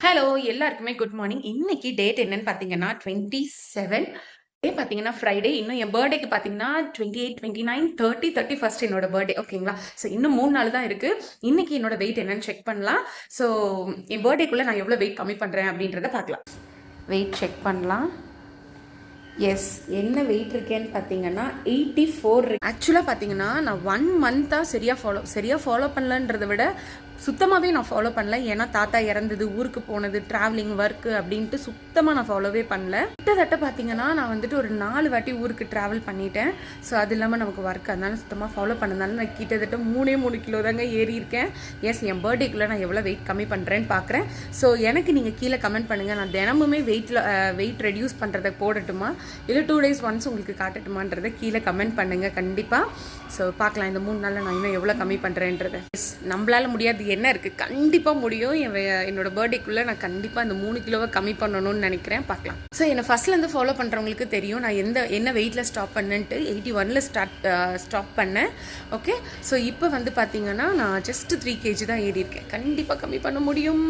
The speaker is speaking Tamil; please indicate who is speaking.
Speaker 1: ஹலோ எல்லாருக்குமே குட் மார்னிங். இன்னைக்கு டேட் என்னன்னு பார்த்தீங்கன்னா 27 பார்த்தீங்கன்னா ஃப்ரைடே. இன்னும் என் பர்த்டேக்கு பார்த்தீங்கன்னா 28, 29, 30, 31 என்னோட பர்த்டே. ஓகேங்களா? ஸோ இன்னும் 3 நாள் தான் இருக்கு. இன்னைக்கு என்னோட வெயிட் என்னன்னு செக் பண்ணலாம். ஸோ என் பர்த்டேக்குள்ள நான் எவ்வளோ வெயிட் கம்மி பண்ணுறேன் அப்படின்றத பார்க்கலாம். வெயிட் செக் பண்ணலாம். எஸ், என்ன வெயிட் இருக்கேன்னு பார்த்தீங்கன்னா 84. ஆக்சுவலாக பார்த்தீங்கன்னா நான் 1 மந்த்தாக சரியாக ஃபாலோ பண்ணலன்றதை விட சுத்தமாகவே நான் ஃபாலோ பண்ணல. ஏன்னா தாத்தா இறந்தது, ஊருக்கு போனது, ட்ராவலிங், ஒர்க்கு அப்படின்ட்டு சுத்தமாக நான் ஃபாலோவே பண்ணல. கிட்டத்தட்ட பார்த்தீங்கன்னா நான் வந்துட்டு ஒரு 4 வாட்டி ஊருக்கு ட்ராவல் பண்ணிட்டேன். ஸோ அது இல்லாமல் நமக்கு ஒர்க், அதனால சுத்தமாக ஃபாலோ பண்ணதுனால நான் கிட்டத்தட்ட 3 கிலோ தாங்க ஏறி இருக்கேன். எஸ், என் பர்த்டேக்குள்ளே நான் எவ்வளோ வெயிட் கம்மி பண்ணுறேன்னு பார்க்குறேன். ஸோ எனக்கு நீங்கள் கீழே கமெண்ட் பண்ணுங்கள். நான் தினமுமே வெயிட் ரெடியூஸ் பண்ணுறதை போடட்டுமா இல்லை 2 days ஒன்ஸ் உங்களுக்கு காட்டட்டுமான்றதை கீழே கமெண்ட் பண்ணுங்கள் கண்டிப்பாக. ஸோ பார்க்கலாம் இந்த 3 நாளில் நான் இன்னும் எவ்வளோ கம்மி பண்ணுறேன்றதை. எஸ், நம்மளால் முடியாது என்ன இருக்குது, கண்டிப்பாக முடியும். என்னோட பர்த்டேக்குள்ளே நான் கண்டிப்பாக இந்த 3 கிலோவை கம்மி பண்ணணும்னு நினைக்கிறேன். பார்க்கலாம். ஸோ என்னை ஃபஸ்ட்லேருந்து ஃபாலோ பண்ணுறவங்களுக்கு தெரியும் நான் என்ன வெயிட்டில் ஸ்டாப் பண்ணேன்ட்டு. 81ல் ஸ்டாப் பண்ணேன். ஓகே, ஸோ இப்போ வந்து பார்த்தீங்கன்னா நான் ஜஸ்ட் 3 kg தான் ஏறி இருக்கேன். கண்டிப்பாக கம்மி பண்ண முடியும்.